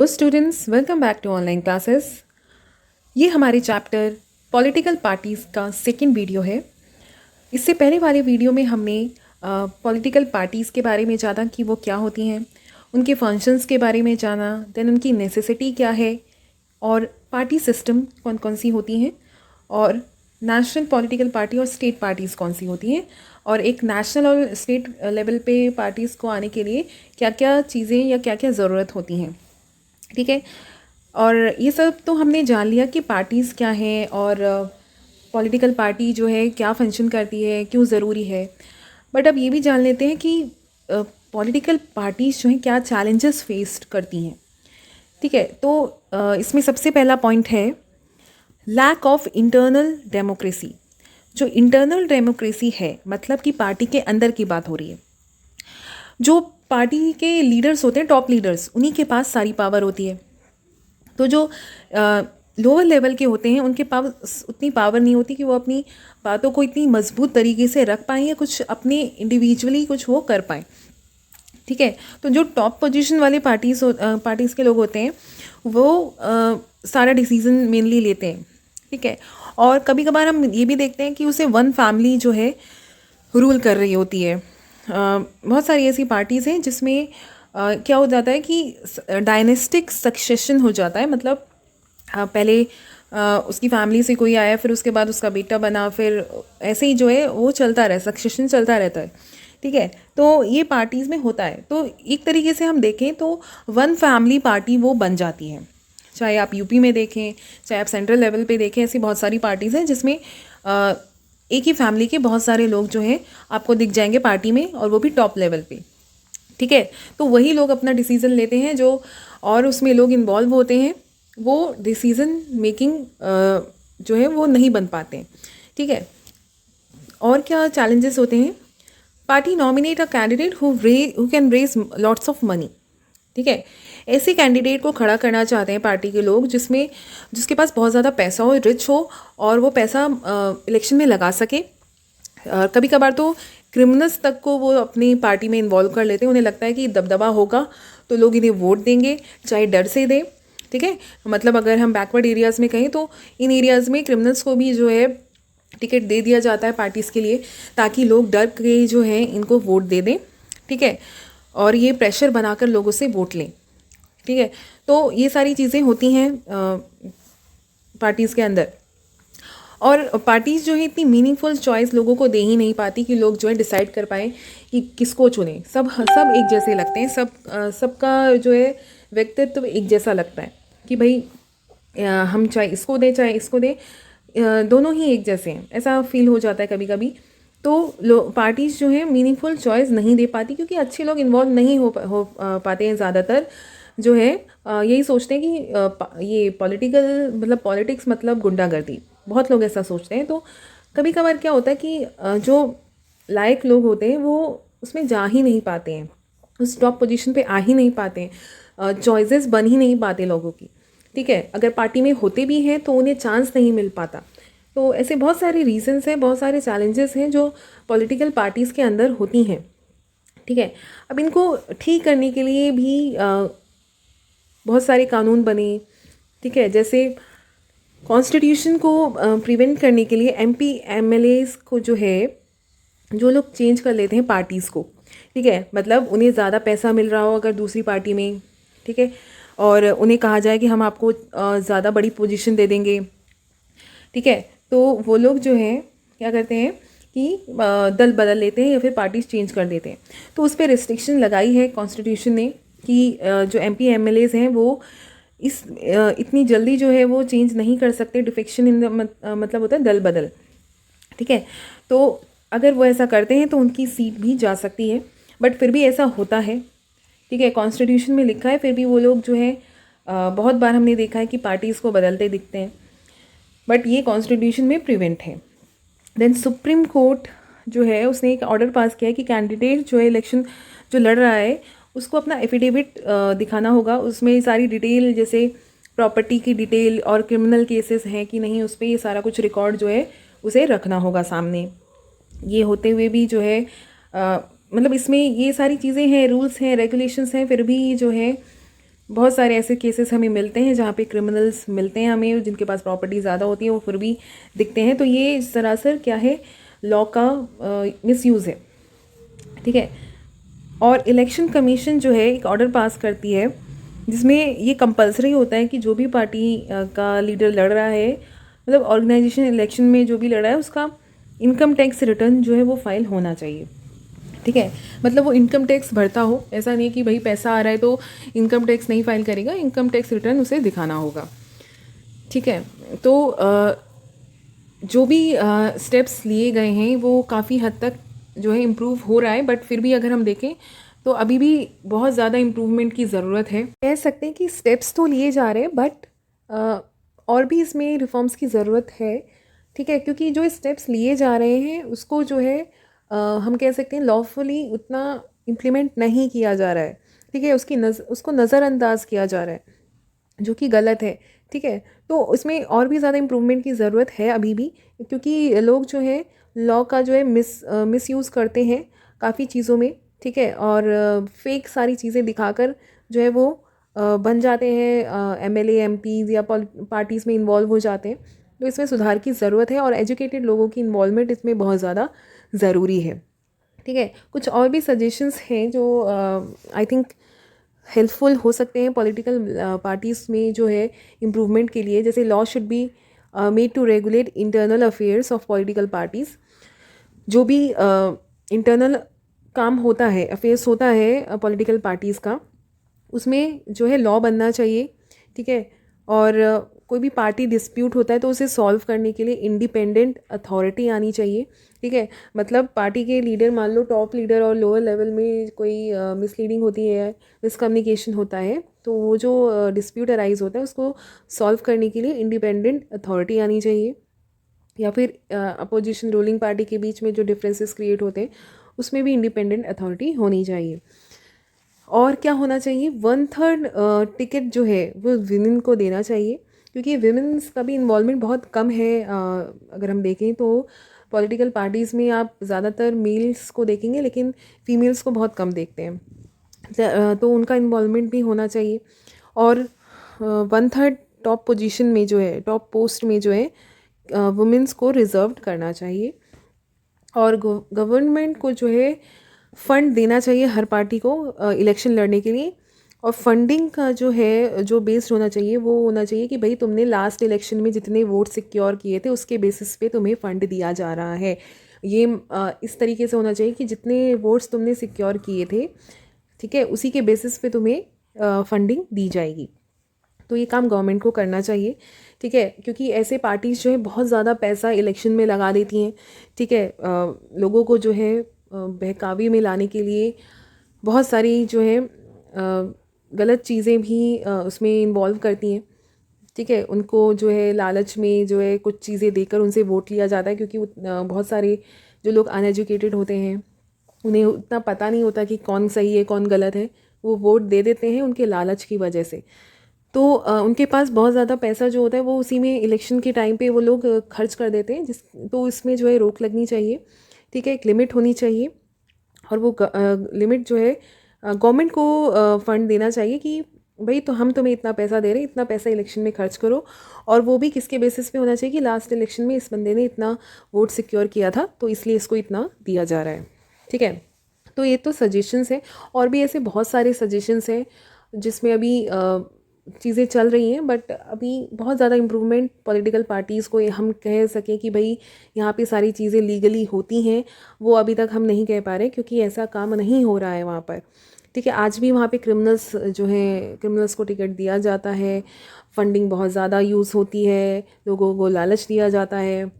तो students, welcome back to online classes. ये हमारे चैप्टर पॉलिटिकल पार्टीज़ का सेकंड वीडियो है। इससे पहले वाले वीडियो में हमने पॉलिटिकल पार्टीज़ के बारे में जाना कि वो क्या होती हैं, उनके फंक्शंस के बारे में जाना, देन उनकी नेसेसिटी क्या है और पार्टी सिस्टम कौन कौन सी होती हैं, और नेशनल पॉलिटिकल पार्टी और स्टेट पार्टीज़ कौन सी होती हैं, और एक नेशनल और स्टेट लेवल पे पार्टीज़ को आने के लिए क्या क्या चीज़ें या क्या क्या ज़रूरत होती हैं। ठीक है, और ये सब तो हमने जान लिया कि पार्टीज़ क्या हैं और पॉलिटिकल पार्टी जो है क्या फंक्शन करती है, क्यों ज़रूरी है। बट अब ये भी जान लेते हैं कि पॉलिटिकल पार्टीज़ जो हैं क्या चैलेंजेस फेस करती हैं। ठीक है, तो इसमें सबसे पहला पॉइंट है लैक ऑफ इंटरनल डेमोक्रेसी। जो इंटरनल डेमोक्रेसी है मतलब कि पार्टी के अंदर की बात हो रही है। जो पार्टी के लीडर्स होते हैं, टॉप लीडर्स, उन्हीं के पास सारी पावर होती है। तो जो लोअर लेवल के होते हैं उनके पास उतनी पावर नहीं होती कि वो अपनी बातों को इतनी मजबूत तरीके से रख पाएँ या कुछ अपने इंडिविजुअली कुछ वो कर पाएँ। ठीक है, तो जो टॉप पोजीशन वाले पार्टीज़ के लोग होते हैं वो सारा डिसीज़न मेनली लेते हैं। ठीक है, और कभी कभार हम ये भी देखते हैं कि उसे वन फैमिली जो है रूल कर रही होती है। बहुत सारी ऐसी पार्टीज़ हैं जिसमें क्या हो जाता है कि डायनेस्टिक सक्सेशन हो जाता है। मतलब पहले उसकी फैमिली से कोई आया, फिर उसके बाद उसका बेटा बना, फिर ऐसे ही जो है वो चलता रहे, सक्सेशन चलता रहता है। ठीक है, तो ये पार्टीज़ में होता है। तो एक तरीके से हम देखें तो वन फैमिली पार्टी वो बन जाती है। चाहे आप यूपी में देखें, चाहे आप सेंट्रल लेवल पे देखें, ऐसी बहुत सारी पार्टीज़ हैं जिसमें एक ही फैमिली के बहुत सारे लोग जो हैं आपको दिख जाएंगे पार्टी में, और वो भी टॉप लेवल पे। ठीक है, तो वही लोग अपना डिसीज़न लेते हैं जो, और उसमें लोग इन्वॉल्व होते हैं, वो डिसीज़न मेकिंग जो है वो नहीं बन पाते हैं। ठीक है, और क्या चैलेंजेस होते हैं। Party nominate a candidate who can raise lots of money. ठीक है, ऐसे कैंडिडेट को खड़ा करना चाहते हैं पार्टी के लोग जिसके पास बहुत ज़्यादा पैसा हो, रिच हो, और वो पैसा इलेक्शन में लगा सके। कभी कभार तो क्रिमिनल्स तक को वो अपनी पार्टी में इन्वॉल्व कर लेते हैं। उन्हें लगता है कि दबदबा होगा तो लोग इन्हें वोट देंगे, चाहे डर से दें। ठीक है, मतलब अगर हम बैकवर्ड एरियाज़ में कहें तो इन एरियाज़ में क्रिमिनल्स को भी जो है टिकट दे दिया जाता है पार्टीज़ के लिए, ताकि लोग डर के जो है इनको वोट दे दें। ठीक है, और ये प्रेशर बनाकर लोगों से वोट लें। ठीक है, तो ये सारी चीज़ें होती हैं पार्टीज़ के अंदर। और पार्टीज़ जो है इतनी मीनिंगफुल चॉइस लोगों को दे ही नहीं पाती कि लोग जो है डिसाइड कर पाएँ कि किसको चुने। सब एक जैसे लगते हैं, सबका जो है व्यक्तित्व एक जैसा लगता है कि भाई हम चाहे इसको दें चाहे इसको दें, दोनों ही एक जैसे हैं, ऐसा फील हो जाता है कभी कभी। तो पार्टीज़ जो है मीनिंगफुल चॉइस नहीं दे पाती क्योंकि अच्छे लोग इन्वॉल्व नहीं हो पाते हैं। ज़्यादातर जो है यही सोचते हैं कि ये पॉलिटिक्स मतलब गुंडागर्दी। बहुत लोग ऐसा सोचते हैं। तो कभी कभार क्या होता है कि जो लायक लोग होते हैं वो उसमें जा ही नहीं पाते हैं, उस टॉप पोजीशन पे आ ही नहीं पाते हैं, चॉइसेस बन ही नहीं पाते लोगों की। ठीक है, अगर पार्टी में होते भी हैं तो उन्हें चांस नहीं मिल पाता। तो ऐसे बहुत सारे रीजंस हैं, बहुत सारे चैलेंजेस हैं जो पॉलिटिकल पार्टीज़ के अंदर होती हैं। ठीक है, अब इनको ठीक करने के लिए भी बहुत सारे कानून बने। ठीक है, जैसे कॉन्स्टिट्यूशन को प्रिवेंट करने के लिए एमपी एमएलएज को जो है, जो लोग चेंज कर लेते हैं पार्टीज़ को। ठीक है, मतलब उन्हें ज़्यादा पैसा मिल रहा हो अगर दूसरी पार्टी में, ठीक है, और उन्हें कहा जाए कि हम आपको ज़्यादा बड़ी पोजीशन दे देंगे। ठीक है, तो वो लोग जो हैं क्या करते हैं कि दल बदल लेते हैं या फिर पार्टीज चेंज कर देते हैं। तो उस पर रिस्ट्रिक्शन लगाई है कॉन्स्टिट्यूशन ने कि जो एमपी एमएलएज हैं वो इतनी जल्दी जो है वो चेंज नहीं कर सकते। डिफेक्शन इन मतलब होता है दल बदल। ठीक है, तो अगर वो ऐसा करते हैं तो उनकी सीट भी जा सकती है, बट फिर भी ऐसा होता है। ठीक है, कॉन्स्टिट्यूशन में लिखा है, फिर भी वो लोग जो है बहुत बार हमने देखा है कि पार्टीज़ को बदलते दिखते हैं, बट ये कॉन्स्टिट्यूशन में प्रिवेंट है। देन सुप्रीम कोर्ट जो है उसने एक ऑर्डर पास किया है कि कैंडिडेट जो है इलेक्शन जो लड़ रहा है उसको अपना एफिडेविट दिखाना होगा। उसमें सारी डिटेल, जैसे प्रॉपर्टी की डिटेल और क्रिमिनल केसेस हैं कि नहीं, उस पर ये सारा कुछ रिकॉर्ड जो है उसे रखना होगा सामने। ये होते हुए भी जो है मतलब इसमें ये सारी चीज़ें हैं, रूल्स हैं, रेगुलेशंस हैं, फिर भी जो है बहुत सारे ऐसे केसेस हमें मिलते हैं जहाँ पे क्रिमिनल्स मिलते हैं हमें, जिनके पास प्रॉपर्टी ज़्यादा होती है, वो फिर भी दिखते हैं। तो ये सरासर क्या है, लॉ का मिसयूज़ है, ठीक है। और इलेक्शन कमीशन जो है एक ऑर्डर पास करती है जिसमें ये कंपलसरी होता है कि जो भी पार्टी का लीडर लड़ रहा है, मतलब ऑर्गेनाइजेशन इलेक्शन में जो भी लड़ रहा है, उसका इनकम टैक्स रिटर्न जो है वो फाइल होना चाहिए, ठीक है। मतलब वो इनकम टैक्स भरता हो, ऐसा नहीं कि भाई पैसा आ रहा है तो इनकम टैक्स नहीं फाइल करेगा, इनकम टैक्स रिटर्न उसे दिखाना होगा, ठीक है। तो जो भी स्टेप्स लिए गए हैं वो काफ़ी हद तक जो है इम्प्रूव हो रहा है, बट फिर भी अगर हम देखें तो अभी भी बहुत ज़्यादा इम्प्रूवमेंट की ज़रूरत है। कह सकते हैं कि स्टेप्स तो लिए जा रहे हैं, बट और भी इसमें रिफॉर्म्स की ज़रूरत है, ठीक है। क्योंकि जो स्टेप्स लिए जा रहे हैं उसको जो है हम कह सकते हैं लॉफुली उतना इम्प्लीमेंट नहीं किया जा रहा है, ठीक है। उसको नज़रअंदाज किया जा रहा है, जो कि गलत है, ठीक है। तो उसमें और भी ज़्यादा इम्प्रूवमेंट की ज़रूरत है अभी भी, क्योंकि लोग जो है लॉ का जो है मिसयूज़ करते हैं काफ़ी चीज़ों में, ठीक है। और फेक सारी चीज़ें दिखाकर जो है वो बन जाते हैं एमएलए एमपीज़ या पार्टीज़ में इन्वॉल्व हो जाते हैं। तो इसमें सुधार की ज़रूरत है और एजुकेटेड लोगों की इन्वॉल्वमेंट इसमें बहुत ज़्यादा ज़रूरी है, ठीक है। कुछ और भी सजेशंस हैं जो आई थिंक हेल्पफुल हो सकते हैं पॉलिटिकल पार्टीज़ में जो है इम्प्रूवमेंट के लिए। जैसे law should be made to regulate internal affairs of political parties. जो भी इंटरनल काम होता है, अफेयर्स होता है पॉलिटिकल पार्टीज़ का, उसमें जो है लॉ बनना चाहिए, ठीक है। और कोई भी पार्टी डिस्प्यूट होता है तो उसे सॉल्व करने के लिए इंडिपेंडेंट अथॉरिटी आनी चाहिए, ठीक है। मतलब पार्टी के लीडर, मान लो टॉप लीडर और लोअर लेवल में कोई मिसलीडिंग होती है, मिसकम्युनिकेशन होता है, तो वो जो डिस्प्यूट अराइज होता है उसको सॉल्व करने के लिए इंडिपेंडेंट अथॉरिटी आनी चाहिए। या फिर अपोजिशन रूलिंग पार्टी के बीच में जो डिफरेंसेस क्रिएट होते हैं उसमें भी इंडिपेंडेंट अथॉरिटी होनी चाहिए। और क्या होना चाहिए, 1/3 टिकट जो है वो विमेन को देना चाहिए, क्योंकि विमेंस का भी इन्वॉल्वमेंट बहुत कम है। अगर हम देखें तो पॉलिटिकल पार्टीज़ में आप ज़्यादातर मेल्स को देखेंगे, लेकिन फीमेल्स को बहुत कम देखते हैं। तो उनका इन्वॉल्वमेंट भी होना चाहिए। और 1/3 टॉप पोजीशन में जो है, टॉप पोस्ट में जो है वुमेंस को रिजर्व करना चाहिए। और गवर्नमेंट को जो है फंड देना चाहिए हर पार्टी को इलेक्शन लड़ने के लिए। और फंडिंग का जो है, जो बेस्ड होना चाहिए, वो होना चाहिए कि भाई तुमने लास्ट इलेक्शन में जितने वोट सिक्योर किए थे उसके बेसिस पे तुम्हें फ़ंड दिया जा रहा है। ये इस तरीके से होना चाहिए कि जितने वोट्स तुमने सिक्योर किए थे, ठीक है, उसी के बेसिस पे तुम्हें फंडिंग दी जाएगी। तो ये काम गवर्नमेंट को करना चाहिए, ठीक है। क्योंकि ऐसे पार्टीज़ जो है बहुत ज़्यादा पैसा इलेक्शन में लगा देती हैं, ठीक है। लोगों को जो है बहकावे में लाने के लिए बहुत सारी जो है गलत चीज़ें भी उसमें इन्वॉल्व करती हैं, ठीक है। उनको जो है लालच में जो है कुछ चीज़ें देकर उनसे वोट लिया जाता है, क्योंकि बहुत सारे जो लोग अनएजुकेटेड होते हैं उन्हें उतना पता नहीं होता कि कौन सही है कौन गलत है, वो वोट दे देते हैं उनके लालच की वजह से। तो उनके पास बहुत ज़्यादा पैसा जो होता है वो उसी में इलेक्शन के टाइम पे वो लोग खर्च कर देते हैं, तो इसमें जो है रोक लगनी चाहिए, ठीक है। एक लिमिट होनी चाहिए और वो लिमिट जो है गवर्नमेंट को फंड देना चाहिए कि भाई तो हम तुम्हें इतना पैसा दे रहे हैं, इतना पैसा इलेक्शन में खर्च करो। और वो भी किसके बेसिस पे होना चाहिए कि लास्ट इलेक्शन में इस बंदे ने इतना वोट सिक्योर किया था तो इसलिए इसको इतना दिया जा रहा है, ठीक है। तो ये तो सजेशंस हैं, और भी ऐसे बहुत सारे सजेशंस हैं जिसमें अभी चीज़ें चल रही हैं, बट अभी बहुत ज़्यादा इम्प्रूवमेंट पॉलिटिकल पार्टीज़ को हम कह सकें कि भाई यहाँ पे सारी चीज़ें लीगली होती हैं, वो अभी तक हम नहीं कह पा रहे, क्योंकि ऐसा काम नहीं हो रहा है वहाँ पर, ठीक है। आज भी वहाँ पे क्रिमिनल्स जो है, क्रिमिनल्स को टिकट दिया जाता है, फंडिंग बहुत ज़्यादा यूज़ होती है, लोगों को लालच दिया जाता है।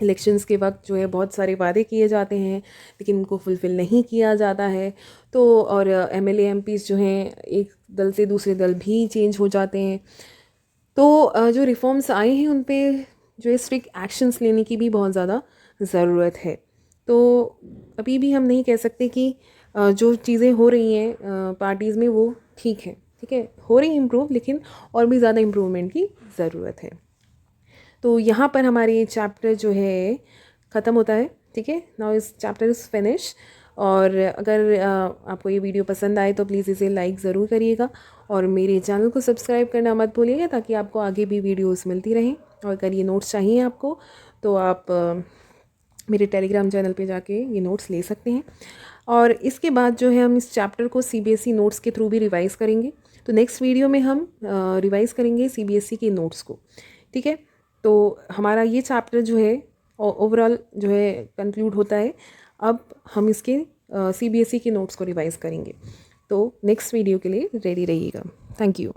इलेक्शंस के वक्त जो है बहुत सारे वादे किए जाते हैं लेकिन उनको फुलफ़िल नहीं किया जाता है। तो और एमएलए एमपीज़ जो हैं एक दल से दूसरे दल भी चेंज हो जाते हैं। तो जो रिफॉर्म्स आए हैं उन पे जो है स्ट्रिक्ट एक्शंस लेने की भी बहुत ज़्यादा ज़रूरत है। तो अभी भी हम नहीं कह सकते कि जो चीज़ें हो रही हैं पार्टीज़ में वो ठीक है, ठीक है, हो रही इम्प्रूव, लेकिन और भी ज़्यादा इम्प्रूवमेंट की ज़रूरत है। तो यहाँ पर हमारे चैप्टर जो है ख़त्म होता है, ठीक है। नाउ इस चैप्टर इज़ फिनिश। और अगर आपको ये वीडियो पसंद आए तो प्लीज़ इसे लाइक ज़रूर करिएगा और मेरे चैनल को सब्सक्राइब करना मत भूलिएगा ताकि आपको आगे भी वीडियोस मिलती रहें। और अगर ये नोट्स चाहिए आपको तो आप मेरे टेलीग्राम चैनल पे जाके ये नोट्स ले सकते हैं। और इसके बाद जो है हम इस चैप्टर को सीबीएसई नोट्स के थ्रू भी रिवाइज़ करेंगे। तो नेक्स्ट वीडियो में हम रिवाइज़ करेंगे सीबीएसई के नोट्स को, ठीक है। तो हमारा ये चैप्टर जो है ओवरऑल जो है कंक्लूड होता है। अब हम इसके सीबीएसई के नोट्स को रिवाइज़ करेंगे। तो नेक्स्ट वीडियो के लिए रेडी रहिएगा। Thank you.